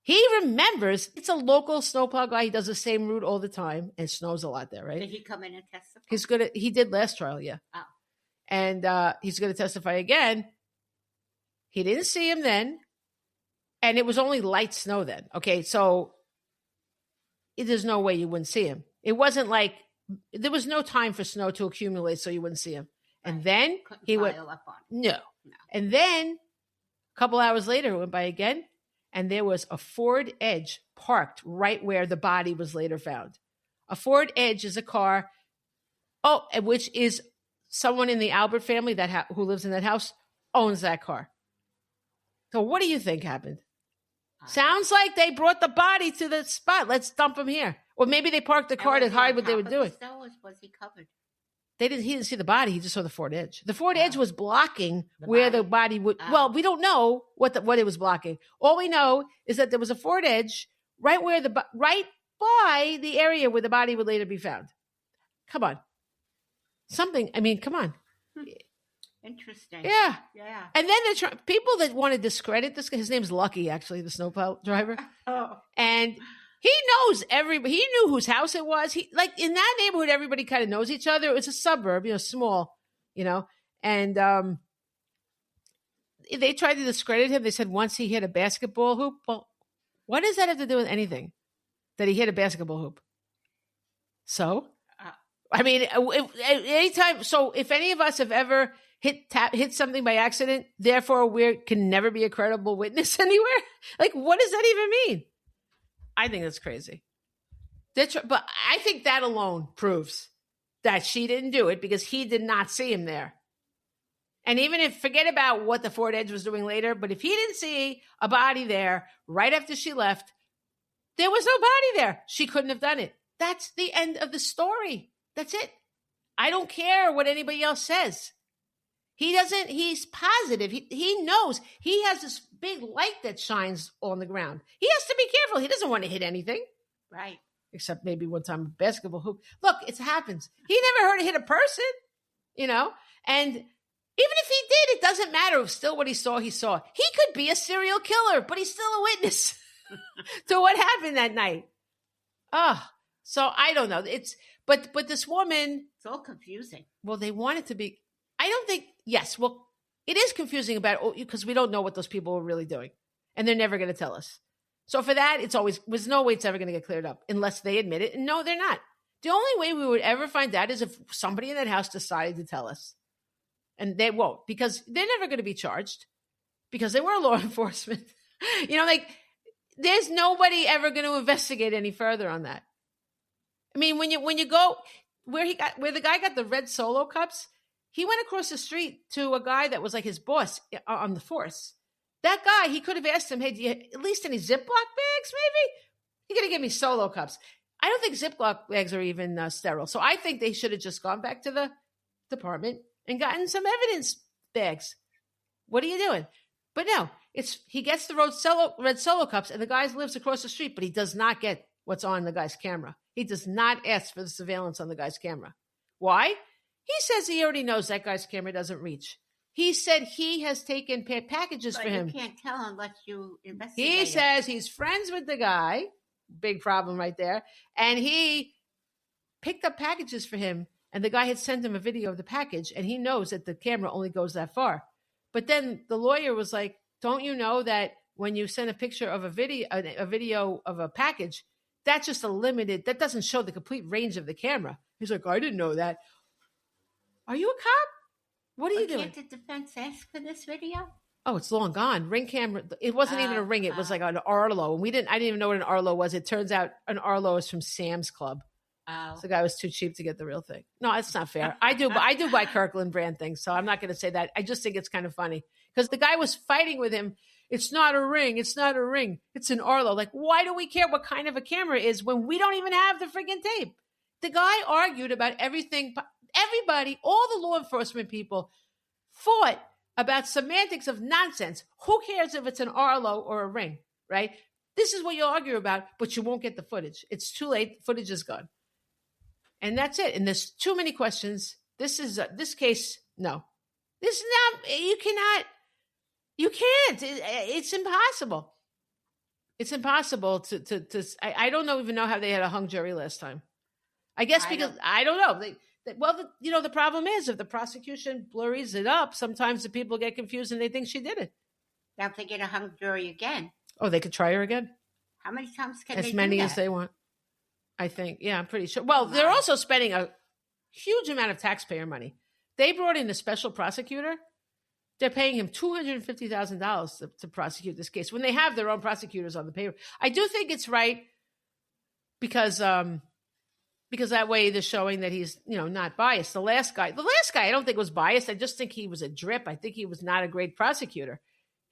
S2: He remembers it's a local snowplow guy. He does the same route all the time, and it snows a lot there, right?
S3: Did he come in and testify?
S2: He's good at. He did last trial, yeah.
S3: Oh.
S2: And he's going to testify again. He didn't see him then, and it was only light snow then. Okay, so there's no way you wouldn't see him. It wasn't like there was no time for snow to accumulate, so you wouldn't see him. And then
S3: Couldn't
S2: he went
S3: pile up on.
S2: no. And then a couple hours later, it went by again, and there was a Ford Edge parked right where the body was later found. A Ford Edge is a car, which is someone in the Albert family who lives in that house owns that car. So what do you think happened? Sounds like they brought the body to the spot. Let's dump him here. Or maybe they parked the car to hide what they were doing.
S3: Was he covered?
S2: He didn't see the body. He just saw the Ford Edge. The Ford Edge was blocking where the body would. Well, we don't know what it was blocking. All we know is that there was a Ford Edge right by the area where the body would later be found. Come on, come on.
S3: Interesting.
S2: Yeah.
S3: Yeah.
S2: And then people that want to discredit this guy. His name's Lucky, actually, the snowplow driver.
S3: Oh.
S2: And he knows everybody. He knew whose house it was. He in that neighborhood, everybody kind of knows each other. It's a suburb, small, and they tried to discredit him. They said once he hit a basketball hoop. Well, what does that have to do with anything? That he hit a basketball hoop. So, anytime. So if any of us have ever hit something by accident, therefore we can never be a credible witness anywhere. Like, what does that even mean? I think that's crazy. But I think that alone proves that she didn't do it because he did not see him there. And forget about what the Ford Edge was doing later, but if he didn't see a body there right after she left, there was no body there. She couldn't have done it. That's the end of the story. That's it. I don't care what anybody else says. He's positive. He knows he has this big light that shines on the ground. He has to be careful. He doesn't want to hit anything.
S3: Right.
S2: Except maybe one time a basketball hoop. Look, it happens. He never heard it hit a person, and even if he did, it doesn't matter. Still what he saw. He could be a serial killer, but he's still a witness to what happened that night. So I don't know. But this woman.
S3: It's all confusing.
S2: Well, they want it to be. I don't think, yes, well, it is confusing because we don't know what those people were really doing. And they're never going to tell us. So for that, there's no way it's ever going to get cleared up unless they admit it. And no, they're not. The only way we would ever find out is if somebody in that house decided to tell us. And they won't because they're never going to be charged because they were law enforcement. There's nobody ever going to investigate any further on that. I mean, when you go where the guy got the red Solo cups, he went across the street to a guy that was like his boss on the force. That guy, he could have asked him, hey, do you at least any Ziploc bags, maybe? You're going to give me Solo cups. I don't think Ziploc bags are even sterile. So I think they should have just gone back to the department and gotten some evidence bags. What are you doing? But no, he gets the red Solo cups and the guy lives across the street, but he does not get what's on the guy's camera. He does not ask for the surveillance on the guy's camera. Why? He says he already knows that guy's camera doesn't reach. He said he has taken packages for him.
S3: You can't tell unless you investigate.
S2: He says he's friends with the guy. Big problem right there. And he picked up packages for him. And the guy had sent him a video of the package. And he knows that the camera only goes that far. But then the lawyer was like, don't you know that when you send a picture of a video of a package, that's just that doesn't show the complete range of the camera. He's like, I didn't know that. Are you a cop? What are you doing?
S3: Can't the defense ask for this video?
S2: Oh, it's long gone. Ring camera. It wasn't even a ring. It was like an Arlo. And I didn't even know what an Arlo was. It turns out an Arlo is from Sam's Club.
S3: Oh.
S2: So the guy was too cheap to get the real thing. No, it's not fair. I do buy Kirkland brand things. So I'm not going to say that. I just think it's kind of funny because the guy was fighting with him. It's not a ring. It's not a ring. It's an Arlo. Like, why do we care what kind of a camera it is when we don't even have the freaking tape? The guy argued about everything. Everybody, all the law enforcement people fought about semantics of nonsense. Who cares if it's an Arlo or a ring, right? This is what you'll argue about, but you won't get the footage. It's too late. The footage is gone. And that's it. And there's too many questions. This case, no. This is not, you can't. It's impossible. It's impossible to I don't even know how they had a hung jury last time. I guess because I don't know. The problem is if the prosecution blurries it up, sometimes the people get confused and they think she did it.
S3: Now if they get a hung jury again.
S2: Oh, they could try her again?
S3: How many times can they do that?
S2: As many as they want, I think. Yeah, I'm pretty sure. Well, they're also spending a huge amount of taxpayer money. They brought in a special prosecutor. They're paying him $250,000 to prosecute this case when they have their own prosecutors on the paper. I do think it's right because that way they're showing that he's, not biased. The last guy, I don't think was biased. I just think he was a drip. I think he was not a great prosecutor.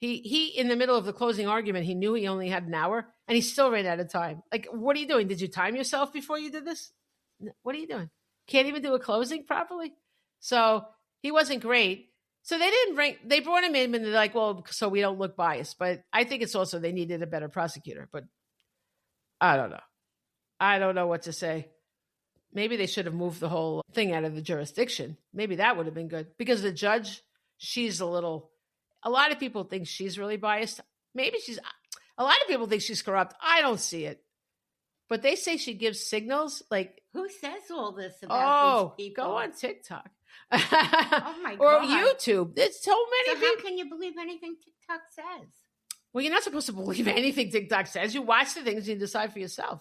S2: He in the middle of the closing argument, he knew he only had an hour and he still ran out of time. Like, what are you doing? Did you time yourself before you did this? What are you doing? Can't even do a closing properly? So he wasn't great. So they brought him in and they're like, well, so we don't look biased. But I think it's also they needed a better prosecutor. But I don't know. I don't know what to say. Maybe they should have moved the whole thing out of the jurisdiction. Maybe that would have been good. Because the judge, a lot of people think she's really biased. A lot of people think she's corrupt. I don't see it. But they say she gives signals like.
S3: Who says all this about these people?
S2: Go on TikTok.
S3: Oh my God.
S2: Or YouTube. There's so many people.
S3: How can you believe anything TikTok says?
S2: Well, you're not supposed to believe anything TikTok says. You watch the things and you decide for yourself.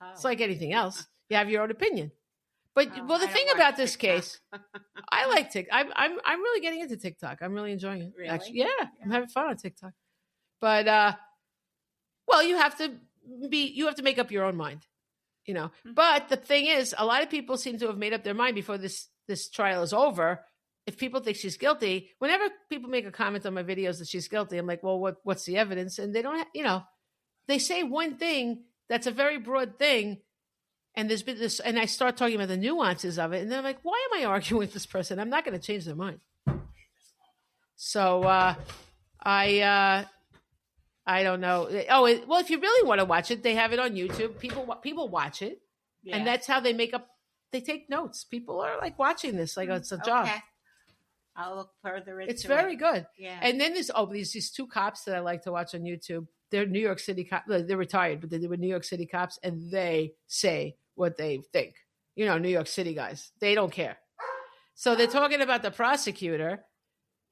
S2: Oh. It's like anything else. You have your own opinion. But the thing about this case, I like TikTok. I'm really getting into TikTok. I'm really enjoying it.
S3: Really?
S2: Actually, yeah, I'm having fun on TikTok. But you have to make up your own mind, Mm-hmm. But the thing is, a lot of people seem to have made up their mind before this trial is over. If people think she's guilty, whenever people make a comment on my videos that she's guilty, I'm like, well, what's the evidence? And they don't, they say one thing that's a very broad thing. And there's been this, and I start talking about the nuances of it. And then I'm like, why am I arguing with this person? I'm not going to change their mind. So I don't know. Well, if you really want to watch it, they have it on YouTube. People watch it. Yeah. And that's how they take notes. People are like watching this, like it's a job.
S3: I'll look further into it.
S2: It's very good.
S3: Yeah.
S2: And then there's these two cops that I like to watch on YouTube. They're New York City cops. They're retired, but they were New York City cops, and they say what they think. New York City guys. They don't care. So they're talking about the prosecutor,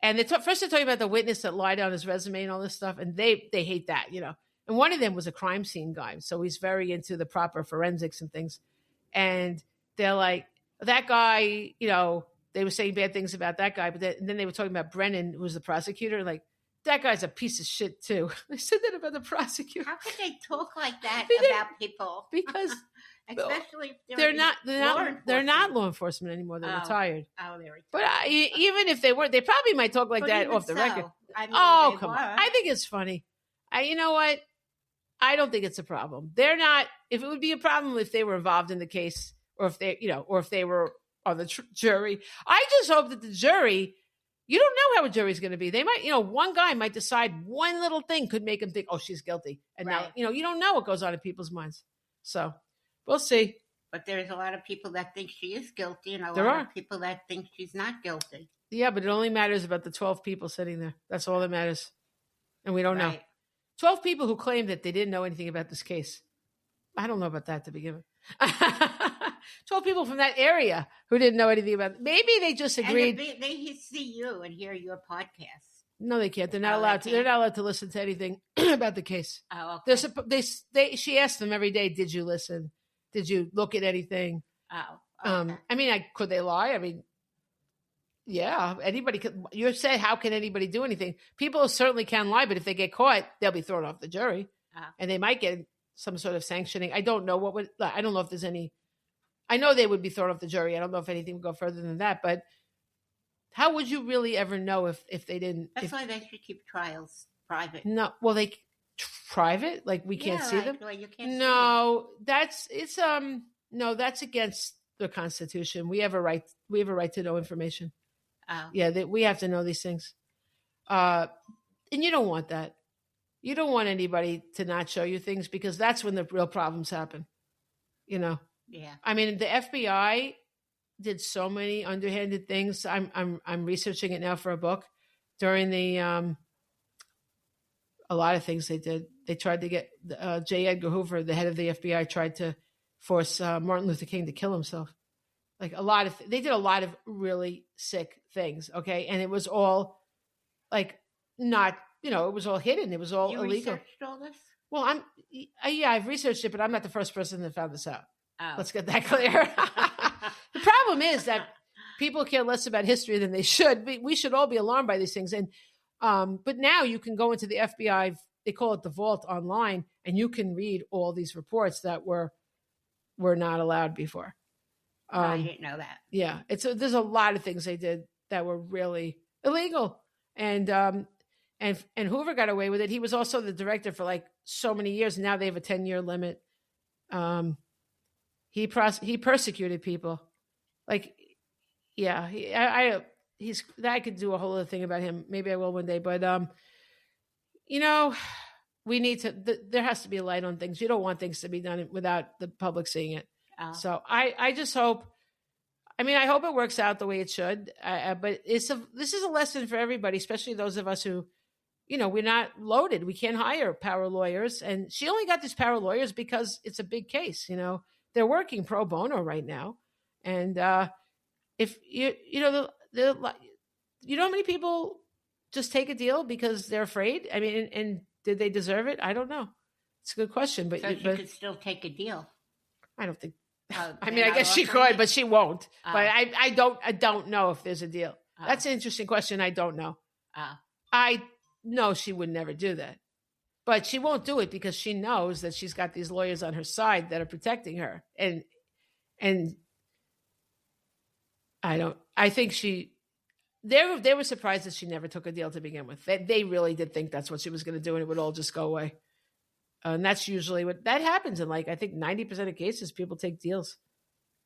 S2: and first they're talking about the witness that lied on his resume and all this stuff, and they hate that, And one of them was a crime scene guy, so he's very into the proper forensics and things. And they're like, that guy, they were saying bad things about that guy, but then they were talking about Brennan, who was the prosecutor, like, that guy's a piece of shit too. They said that about the prosecutor.
S3: How can they talk like that about people?
S2: Because
S3: especially if
S2: they're not law enforcement anymore. They're retired.
S3: Oh, they're retired.
S2: But even if they weren't, they probably might talk like that off the record.
S3: I mean,
S2: come on! I think it's funny. You know what? I don't think it's a problem. They're not. If it would be a problem if they were involved in the case, or if they were on the jury. I just hope that the jury. You don't know how a jury's going to be. They might, one guy might decide one little thing could make him think, oh, she's guilty. And now, you don't know what goes on in people's minds. So we'll see.
S3: But there's a lot of people that think she is guilty and a lot of people that think she's not guilty.
S2: Yeah, but it only matters about the 12 people sitting there. That's all that matters. And we don't know. 12 people who claim that they didn't know anything about this case. I don't know about that to begin with. 12 people from that area who didn't know anything about it. Maybe they just agreed.
S3: And they see you and hear your podcast.
S2: No, they can't. They're not allowed to. They're not allowed to listen to anything about the case.
S3: Oh, okay.
S2: She asked them every day, did you listen? Did you look at anything?
S3: Oh, okay.
S2: Could they lie? I mean, yeah, anybody could. You said, how can anybody do anything? People certainly can lie, but if they get caught, they'll be thrown off the jury. And they might get some sort of sanctioning. I don't know I don't know if there's any. I know they would be thrown off the jury. I don't know if anything would go further than that, but how would you really ever know if they didn't?
S3: That's why they should keep trials private.
S2: No, well, private, like we can't see them.
S3: Well, you can't.
S2: No, that's against the Constitution. We have a right. We have a right to know information.
S3: Oh.
S2: Yeah, we have to know these things. And you don't want that. You don't want anybody to not show you things because that's when the real problems happen.
S3: Yeah.
S2: I mean, the FBI did so many underhanded things. I'm researching it now for a book. During the a lot of things they did. They tried to get J. Edgar Hoover, the head of the FBI, tried to force Martin Luther King to kill himself. Like they did a lot of really sick things. Okay, and it was all like not, it was all hidden. It was all
S3: You
S2: illegal.
S3: researched all this?
S2: Well, I've researched it, but I'm not the first person that found this out.
S3: Oh.
S2: Let's get that clear. The problem is that people care less about history than they should. We should all be alarmed by these things. And but now you can go into the FBI, they call it the vault online, and you can read all these reports that were not allowed before.
S3: I didn't know that.
S2: Yeah, there's a lot of things they did that were really illegal, and Hoover got away with it. He was also the director for like so many years. Now they have a 10-year limit. He persecuted people, like, yeah. I could do a whole other thing about him. Maybe I will one day, but we need to. There has to be a light on things. You don't want things to be done without the public seeing it.
S3: Oh.
S2: So I just hope. I mean, I hope it works out the way it should. But this is a lesson for everybody, especially those of us who, we're not loaded. We can't hire power lawyers, and she only got these power lawyers because it's a big case. They're working pro bono right now, and if how many people just take a deal because they're afraid? I mean, and did they deserve it? I don't know. It's a good question, but
S3: so she could still take a deal.
S2: I don't think.
S3: Oh,
S2: I mean, I guess she could, but she won't.
S3: Oh.
S2: But I don't know if there's a deal.
S3: Oh.
S2: That's an interesting question. I don't know.
S3: Oh.
S2: I know she would never do that, but she won't do it because she knows that she's got these lawyers on her side that are protecting her, and I think they were surprised that she never took a deal to begin with. They really did think that's what she was going to do, and it would all just go away. And that's usually what that happens in, like, I think 90% of cases, people take deals.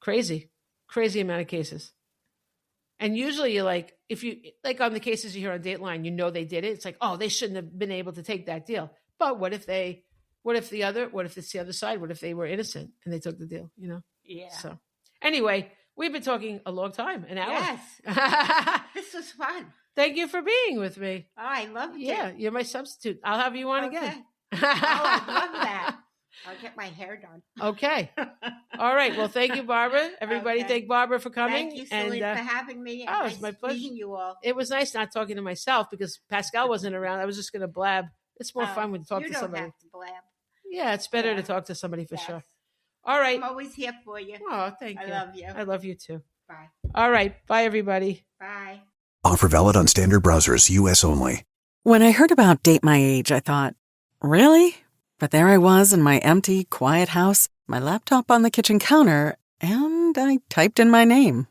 S2: Crazy amount of cases. And usually you're like, if you, like on the cases you hear on Dateline, they did it. It's like, oh, they shouldn't have been able to take that deal. But what if it's the other side? What if they were innocent and they took the deal,
S3: Yeah.
S2: So anyway, we've been talking a long time, an hour.
S3: Yes. This was fun.
S2: Thank you for being with me.
S3: Oh, I loved it.
S2: Yeah, you're my substitute. I'll have you on again.
S3: Oh, I love that. I'll get my hair done.
S2: Okay. All right. Well, thank you, Barbara. Everybody, thank Barbara for coming.
S3: Thank you, Selene, for having me.
S2: Oh, it's my pleasure.
S3: Meeting you all.
S2: It was nice not talking to myself because Pascal wasn't around. I was just going to blab. It's more fun when you talk to somebody.
S3: You don't have to blab.
S2: Yeah, it's better to talk to somebody for sure. All right.
S3: I'm always here for you.
S2: Oh, thank you.
S3: I love you.
S2: I love you too.
S3: Bye.
S2: All right. Bye, everybody.
S3: Bye.
S5: Offer valid on standard browsers, U.S. only.
S6: When I heard about Date My Age, I thought, really? But there I was in my empty, quiet house, my laptop on the kitchen counter, and I typed in my name.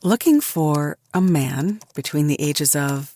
S6: Looking for a man between the ages of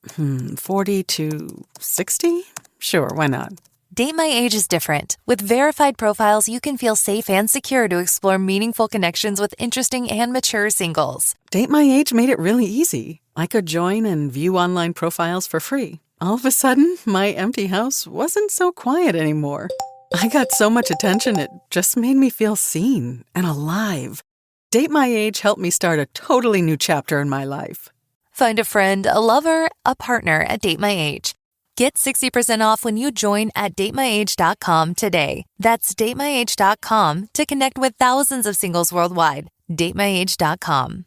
S6: 40 to 60? Sure, why not?
S7: Date My Age is different. With verified profiles, you can feel safe and secure to explore meaningful connections with interesting and mature singles.
S6: Date My Age made it really easy. I could join and view online profiles for free. All of a sudden, my empty house wasn't so quiet anymore. I got so much attention, it just made me feel seen and alive. Date My Age helped me start a totally new chapter in my life.
S7: Find a friend, a lover, a partner at Date My Age. Get 60% off when you join at datemyage.com today. That's datemyage.com to connect with thousands of singles worldwide. datemyage.com.